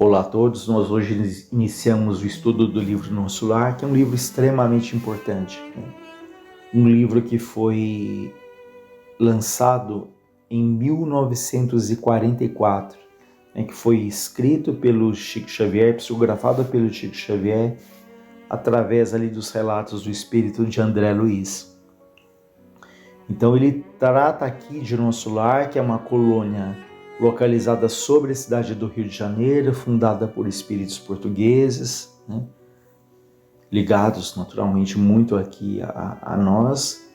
Olá a todos, nós hoje iniciamos o estudo do livro Nosso Lar, que é um livro extremamente importante. Um livro que foi lançado em 1944, que foi escrito pelo Chico Xavier, psicografado pelo Chico Xavier, através ali dos relatos do espírito de André Luiz. Então ele trata aqui de Nosso Lar, que é uma colônia localizada sobre a cidade do Rio de Janeiro, fundada por espíritos portugueses, ligados naturalmente muito aqui a nós.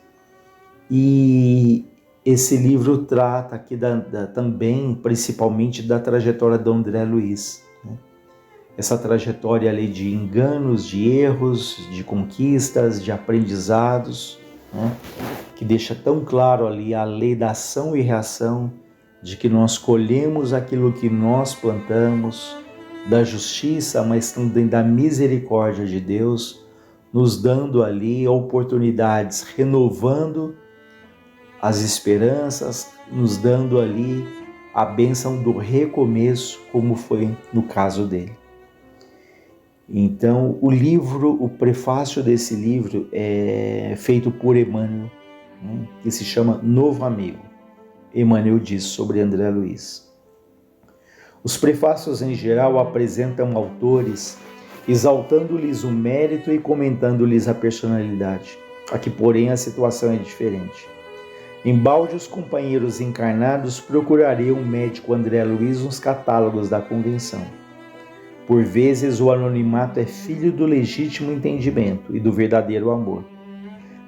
E esse livro trata aqui também, principalmente, da trajetória do André Luiz. Essa trajetória ali de enganos, de erros, de conquistas, de aprendizados, que deixa tão claro ali a lei da ação e reação, de que nós colhemos aquilo que nós plantamos, da justiça, mas também da misericórdia de Deus, nos dando ali oportunidades, renovando as esperanças, nos dando ali a bênção do recomeço, como foi no caso dele. Então, o prefácio desse livro é feito por Emmanuel, que se chama Novo Amigo. Emmanuel diz sobre André Luiz. Os prefácios em geral apresentam autores exaltando-lhes o mérito e comentando-lhes a personalidade. Aqui, porém, a situação é diferente. Embalde os companheiros encarnados procurariam o médico André Luiz nos catálogos da convenção. Por vezes o anonimato é filho do legítimo entendimento e do verdadeiro amor.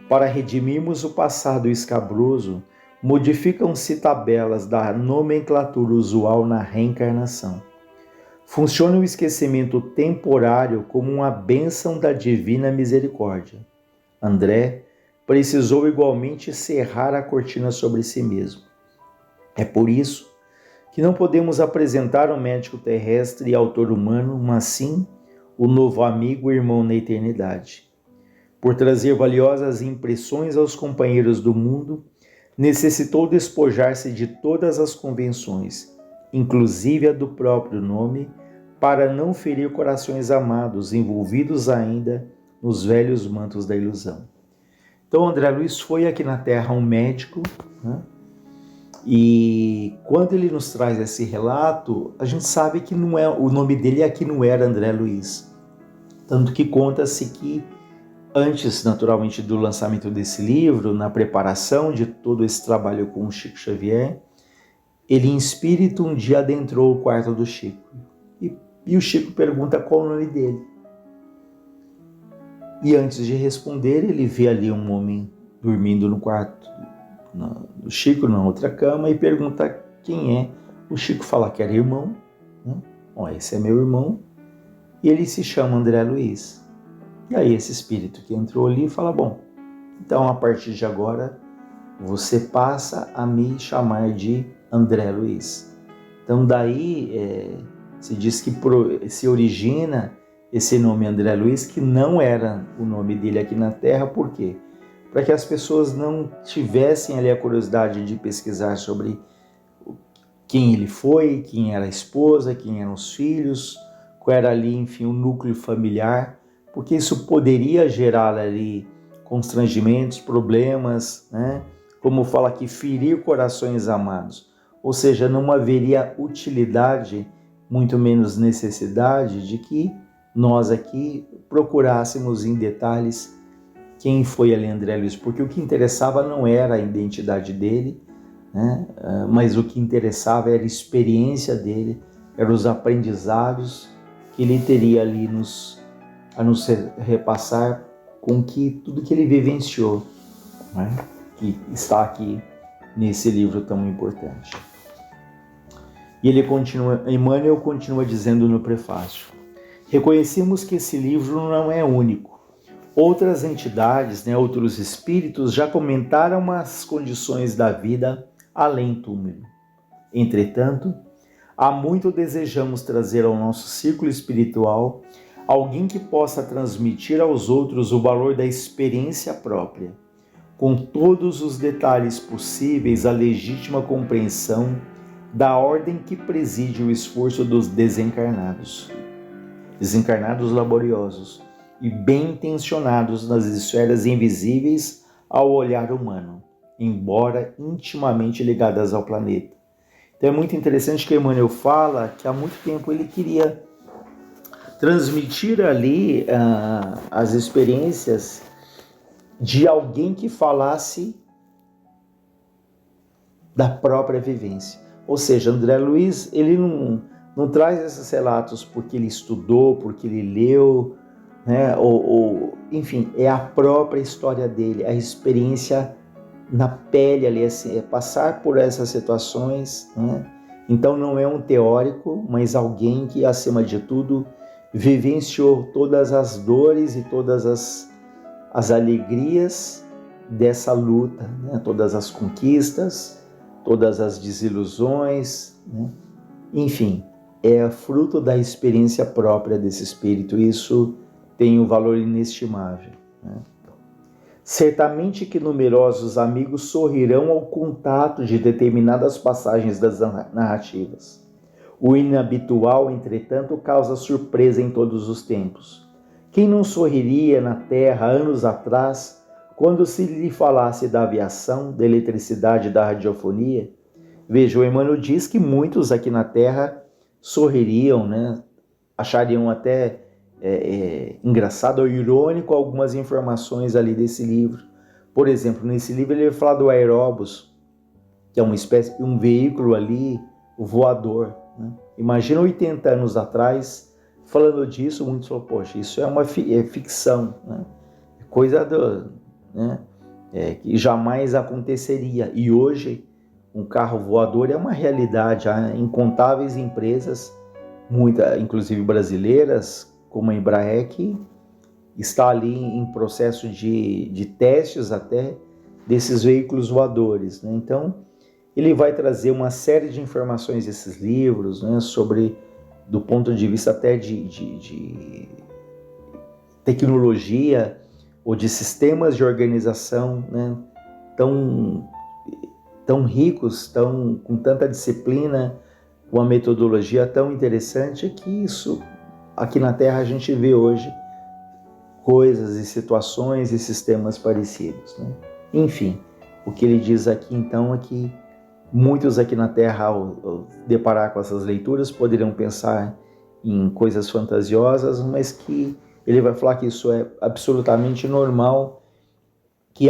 Para redimirmos o passado escabroso, modificam-se tabelas da nomenclatura usual na reencarnação. Funciona o esquecimento temporário como uma bênção da divina misericórdia. André precisou igualmente cerrar a cortina sobre si mesmo. É por isso que não podemos apresentar um médico terrestre e autor humano, mas sim o novo amigo e irmão na eternidade. Por trazer valiosas impressões aos companheiros do mundo, necessitou despojar-se de todas as convenções, inclusive a do próprio nome, para não ferir corações amados, envolvidos ainda nos velhos mantos da ilusão. Então, André Luiz foi aqui na Terra um médico, e quando ele nos traz esse relato, a gente sabe que o nome dele aqui não era André Luiz. Tanto que conta-se que antes, naturalmente, do lançamento desse livro, na preparação de todo esse trabalho com o Chico Xavier, ele em espírito um dia adentrou o quarto do Chico. E o Chico pergunta qual o nome dele. E antes de responder, ele vê ali um homem dormindo no quarto do Chico, na outra cama, e pergunta quem é. O Chico fala que era irmão. Esse é meu irmão. E ele se chama André Luiz. E aí esse espírito que entrou ali fala, bom, então a partir de agora você passa a me chamar de André Luiz. Então daí se diz que se origina esse nome André Luiz, que não era o nome dele aqui na Terra. Por quê? Para que as pessoas não tivessem ali a curiosidade de pesquisar sobre quem ele foi, quem era a esposa, quem eram os filhos, qual era ali, enfim, o núcleo familiar, porque isso poderia gerar ali constrangimentos, problemas, como fala aqui, ferir corações amados. Ou seja, não haveria utilidade, muito menos necessidade, de que nós aqui procurássemos em detalhes quem foi ali André Luiz, porque o que interessava não era a identidade dele, mas o que interessava era a experiência dele, eram os aprendizados que ele teria ali a nos repassar com tudo que ele vivenciou, que está aqui nesse livro tão importante. E Emmanuel continua dizendo no prefácio: reconhecemos que esse livro não é único. Outras entidades, outros espíritos já comentaram as condições da vida além túmulo. Entretanto, há muito desejamos trazer ao nosso círculo espiritual alguém que possa transmitir aos outros o valor da experiência própria, com todos os detalhes possíveis à legítima compreensão da ordem que preside o esforço dos desencarnados laboriosos e bem intencionados nas esferas invisíveis ao olhar humano, embora intimamente ligadas ao planeta. Então é muito interessante que Emmanuel fala que há muito tempo ele queria transmitir ali as experiências de alguém que falasse da própria vivência. Ou seja, André Luiz, ele não traz esses relatos porque ele estudou, porque ele leu, né? Enfim, é a própria história dele, a experiência na pele ali, assim, é passar por essas situações, né? Então não é um teórico, mas alguém que, acima de tudo, vivenciou todas as dores e todas as alegrias dessa luta, né? Todas as conquistas, todas as desilusões, né? Enfim, é fruto da experiência própria desse espírito. Isso tem um valor inestimável, né? Certamente que numerosos amigos sorrirão ao contato de determinadas passagens das narrativas. O inabitual, entretanto, causa surpresa em todos os tempos. Quem não sorriria na Terra anos atrás, quando se lhe falasse da aviação, da eletricidade, da radiofonia? Veja, o Emmanuel diz que muitos aqui na Terra sorririam, né? Achariam até engraçado ou irônico algumas informações ali desse livro. Por exemplo, nesse livro ele vai falar do aeróbus, que é uma espécie de um veículo ali voador, né? Imagina 80 anos atrás, falando disso, muitos falam, poxa, isso é uma ficção, né? Coisa né? Que jamais aconteceria. E hoje, um carro voador é uma realidade. Há incontáveis empresas, inclusive brasileiras, como a Embraer, que está ali em processo de testes até desses veículos voadores, né? Então, ele vai trazer uma série de informações desses livros, né, sobre, do ponto de vista até de tecnologia ou de sistemas de organização, né, tão ricos, com tanta disciplina, uma metodologia tão interessante, que isso, aqui na Terra, a gente vê hoje coisas e situações e sistemas parecidos, né? Enfim, o que ele diz aqui então é que muitos aqui na Terra, ao deparar com essas leituras, poderiam pensar em coisas fantasiosas, mas que ele vai falar que isso é absolutamente normal, que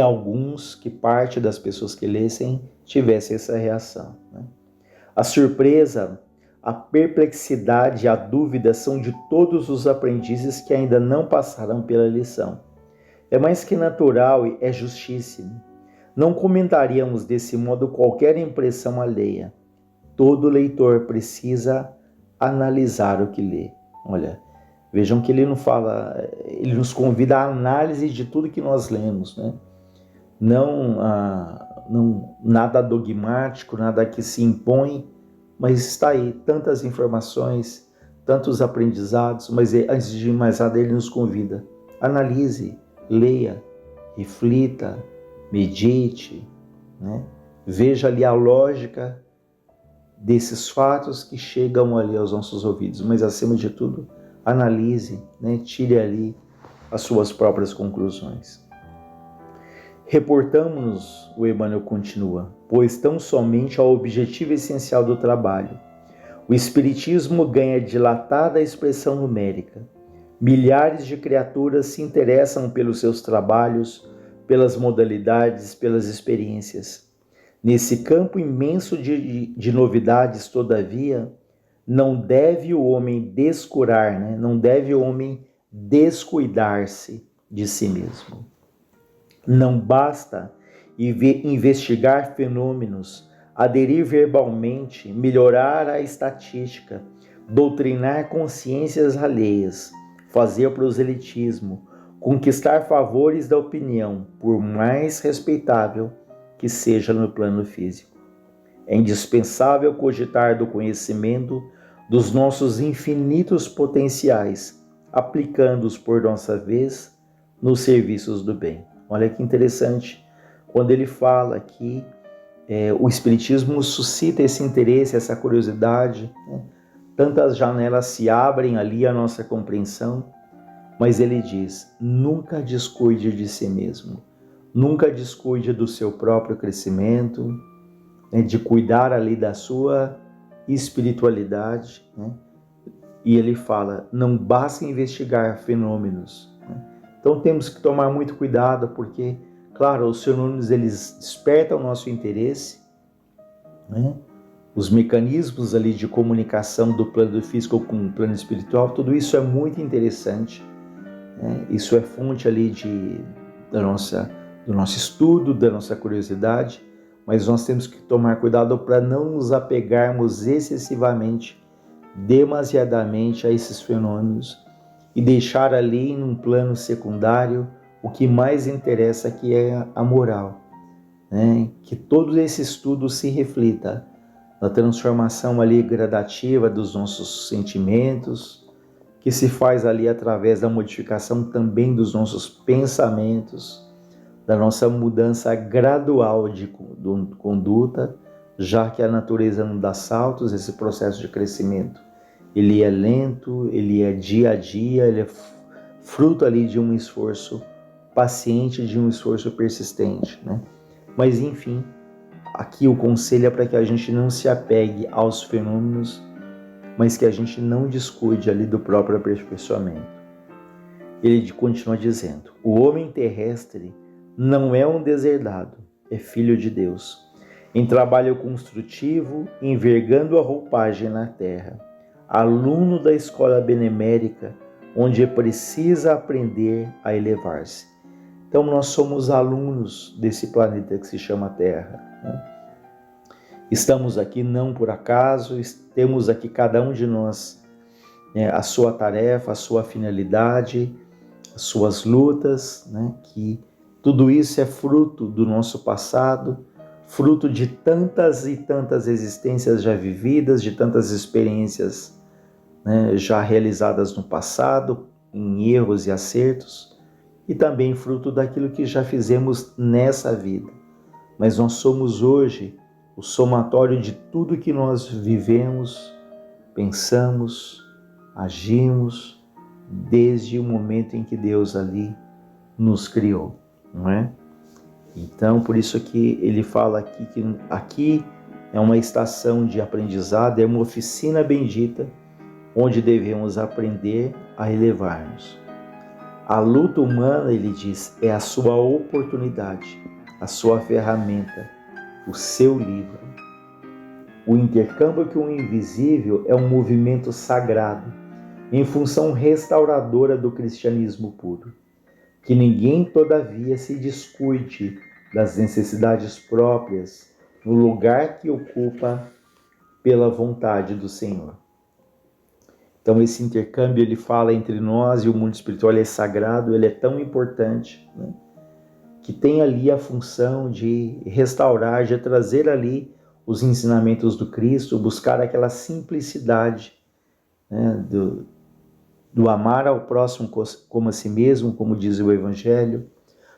parte das pessoas que lessem tivessem essa reação, né? A surpresa, a perplexidade e a dúvida são de todos os aprendizes que ainda não passaram pela lição. É mais que natural e é justíssimo. Não comentaríamos desse modo qualquer impressão alheia. Todo leitor precisa analisar o que lê. Olha, vejam que ele não fala, ele nos convida à análise de tudo que nós lemos, né? Não nada dogmático, nada que se impõe, mas está aí tantas informações, tantos aprendizados, mas antes de mais nada ele nos convida. Analise, leia, reflita, medite, né? Veja ali a lógica desses fatos que chegam ali aos nossos ouvidos, mas acima de tudo, analise, né? Tire ali as suas próprias conclusões. Reportamos-nos, o Emmanuel continua, pois tão somente ao objetivo essencial do trabalho. O Espiritismo ganha dilatada expressão numérica. Milhares de criaturas se interessam pelos seus trabalhos, pelas modalidades, pelas experiências. Nesse campo imenso de novidades, todavia, não deve o homem descurar, né? Não deve o homem descuidar-se de si mesmo. Não basta investigar fenômenos, aderir verbalmente, melhorar a estatística, doutrinar consciências alheias, fazer proselitismo, conquistar favores da opinião, por mais respeitável que seja no plano físico. É indispensável cogitar do conhecimento dos nossos infinitos potenciais, aplicando-os por nossa vez nos serviços do bem. Olha que interessante, quando ele fala aqui o Espiritismo suscita esse interesse, essa curiosidade, né? Tantas janelas se abrem ali à nossa compreensão, mas ele diz: nunca descuide de si mesmo, nunca descuide do seu próprio crescimento, né? De cuidar ali da sua espiritualidade, né? E ele fala: não basta investigar fenômenos, né? Então temos que tomar muito cuidado, porque, claro, os fenômenos eles despertam o nosso interesse, né? Os mecanismos ali de comunicação do plano físico com o plano espiritual, tudo isso é muito interessante, né? Isso é fonte ali do nosso estudo, da nossa curiosidade, mas nós temos que tomar cuidado para não nos apegarmos excessivamente, demasiadamente a esses fenômenos e deixar ali em um plano secundário o que mais interessa, que é a moral, né? Que todo esse estudo se reflita na transformação ali gradativa dos nossos sentimentos, que se faz ali através da modificação também dos nossos pensamentos, da nossa mudança gradual de conduta, já que a natureza não dá saltos, esse processo de crescimento, ele é lento, ele é dia a dia, ele é fruto ali de um esforço paciente, de um esforço persistente, né? Mas enfim, aqui o conselho é para que a gente não se apegue aos fenômenos, mas que a gente não descuide ali do próprio aperfeiçoamento. Ele continua dizendo: o homem terrestre não é um deserdado, é filho de Deus, em trabalho construtivo, envergando a roupagem na terra, aluno da escola benemérica, onde precisa aprender a elevar-se. Então nós somos alunos desse planeta que se chama Terra, né? Estamos aqui não por acaso, temos aqui cada um de nós, né, a sua tarefa, a sua finalidade, as suas lutas, né? Que tudo isso é fruto do nosso passado, fruto de tantas e tantas existências já vividas, de tantas experiências, né, já realizadas no passado, em erros e acertos, e também fruto daquilo que já fizemos nessa vida. Mas nós somos hoje o somatório de tudo que nós vivemos, pensamos, agimos, desde o momento em que Deus ali nos criou, não é? Então, por isso que ele fala aqui que aqui é uma estação de aprendizado, é uma oficina bendita, onde devemos aprender a elevar-nos. A luta humana, ele diz, é a sua oportunidade, a sua ferramenta, o seu livro. O intercâmbio com o invisível é um movimento sagrado, em função restauradora do cristianismo puro. Que ninguém, todavia, se descuide das necessidades próprias no lugar que ocupa pela vontade do Senhor. Então esse intercâmbio, ele fala entre nós e o mundo espiritual, ele é sagrado, ele é tão importante, né? Que tem ali a função de restaurar, de trazer ali os ensinamentos do Cristo, buscar aquela simplicidade, né, do amar ao próximo como a si mesmo, como diz o Evangelho,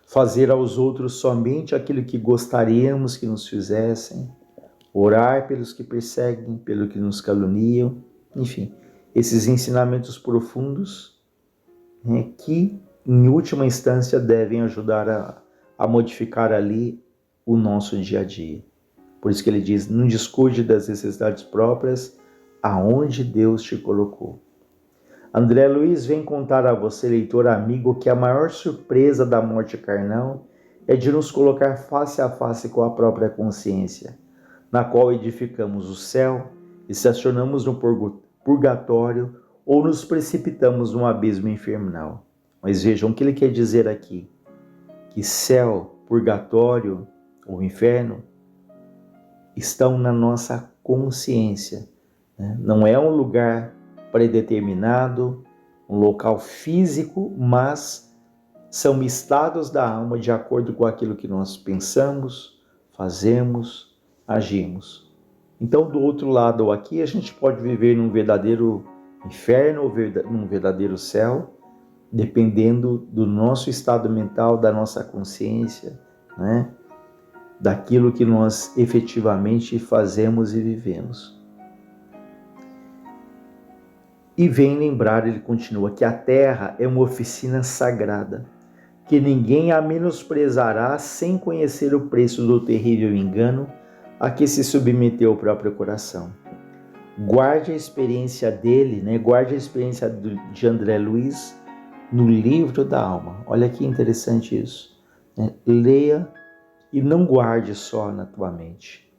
fazer aos outros somente aquilo que gostaríamos que nos fizessem, orar pelos que perseguem, pelos que nos caluniam, enfim, esses ensinamentos profundos, né, que, em última instância, devem ajudar a modificar ali o nosso dia a dia. Por isso que ele diz: não descuide das necessidades próprias aonde Deus te colocou. André Luiz vem contar a você, leitor amigo, que a maior surpresa da morte carnal é de nos colocar face a face com a própria consciência, na qual edificamos o céu, estacionamos no purgatório ou nos precipitamos num abismo infernal. Mas vejam o que ele quer dizer aqui: que céu, purgatório ou inferno estão na nossa consciência, né? Não é um lugar predeterminado, um local físico, mas são estados da alma de acordo com aquilo que nós pensamos, fazemos, agimos. Então, do outro lado aqui, a gente pode viver num verdadeiro inferno ou num verdadeiro céu, dependendo do nosso estado mental, da nossa consciência, né? daquilo que nós efetivamente fazemos e vivemos. E vem lembrar, ele continua, que a terra é uma oficina sagrada, que ninguém a menosprezará sem conhecer o preço do terrível engano a que se submeteu o próprio coração. Guarde a experiência dele, guarde a experiência de André Luiz no livro da alma. Olha que interessante isso. Leia e não guarde só na tua mente,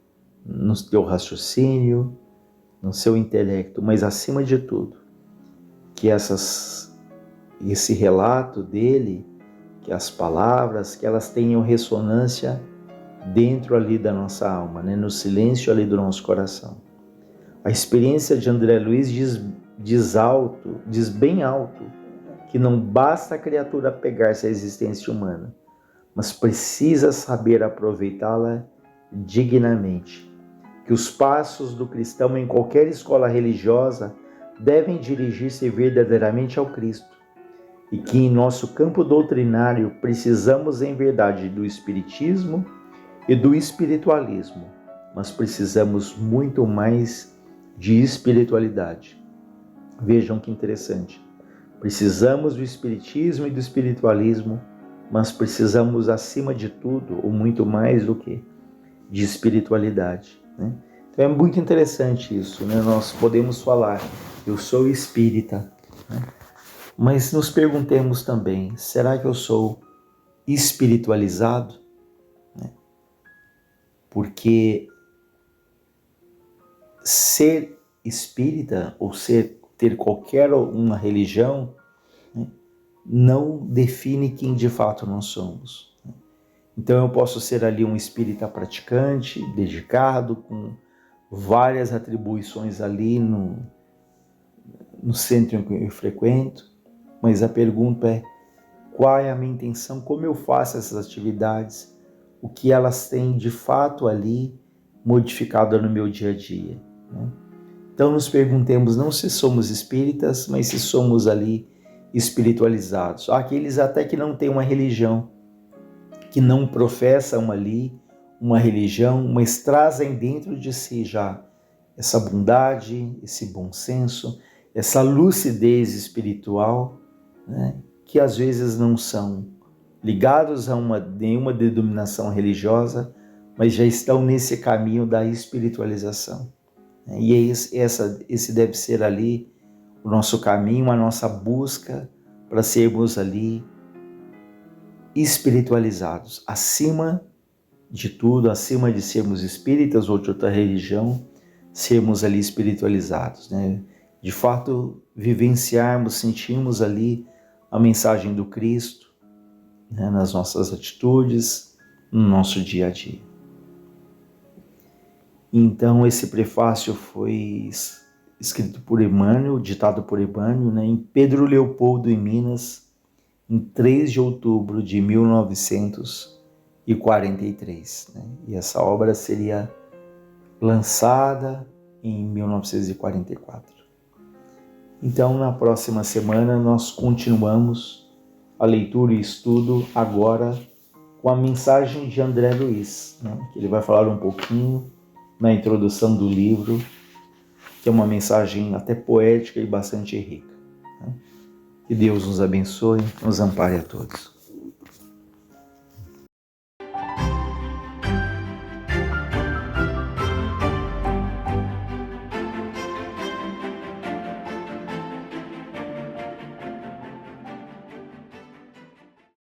no teu raciocínio, no seu intelecto, mas acima de tudo, que esse relato dele, que as palavras, que elas tenham ressonância dentro ali da nossa alma, no silêncio ali do nosso coração. A experiência de André Luiz diz bem alto, que não basta a criatura apegar-se à existência humana, mas precisa saber aproveitá-la dignamente. Que os passos do cristão em qualquer escola religiosa devem dirigir-se verdadeiramente ao Cristo, e que em nosso campo doutrinário precisamos em verdade do espiritismo e do espiritualismo, mas precisamos muito mais de espiritualidade. Vejam que interessante. Precisamos do espiritismo e do espiritualismo, mas precisamos acima de tudo, ou muito mais do que, de espiritualidade. Então é muito interessante isso, Nós podemos falar, eu sou espírita, mas nos perguntemos também, será que eu sou espiritualizado? Porque ser espírita ou ter qualquer uma religião não define quem de fato nós somos. Então eu posso ser ali um espírita praticante, dedicado, com várias atribuições ali no centro em que eu frequento, mas a pergunta é, qual é a minha intenção, como eu faço essas atividades, o que elas têm de fato ali modificado no meu dia a dia. Então nos perguntemos não se somos espíritas, mas se somos ali espiritualizados. Há aqueles até que não têm uma religião, que não professam ali uma religião, mas trazem dentro de si já essa bondade, esse bom senso, essa lucidez espiritual, que às vezes não são ligados a nenhuma denominação religiosa, mas já estão nesse caminho da espiritualização. E esse deve ser ali o nosso caminho, a nossa busca para sermos ali espiritualizados. Acima de tudo, acima de sermos espíritas ou de outra religião, sermos ali espiritualizados. De fato, vivenciarmos, sentirmos ali a mensagem do Cristo, nas nossas atitudes, no nosso dia a dia. Então, esse prefácio foi escrito por Emmanuel, ditado por Emmanuel, em Pedro Leopoldo, em Minas, em 3 de outubro de 1943. E essa obra seria lançada em 1944. Então, na próxima semana, nós continuamos a leitura e estudo agora com a mensagem de André Luiz, que ele vai falar um pouquinho na introdução do livro, que é uma mensagem até poética e bastante rica. Que Deus nos abençoe, nos ampare a todos.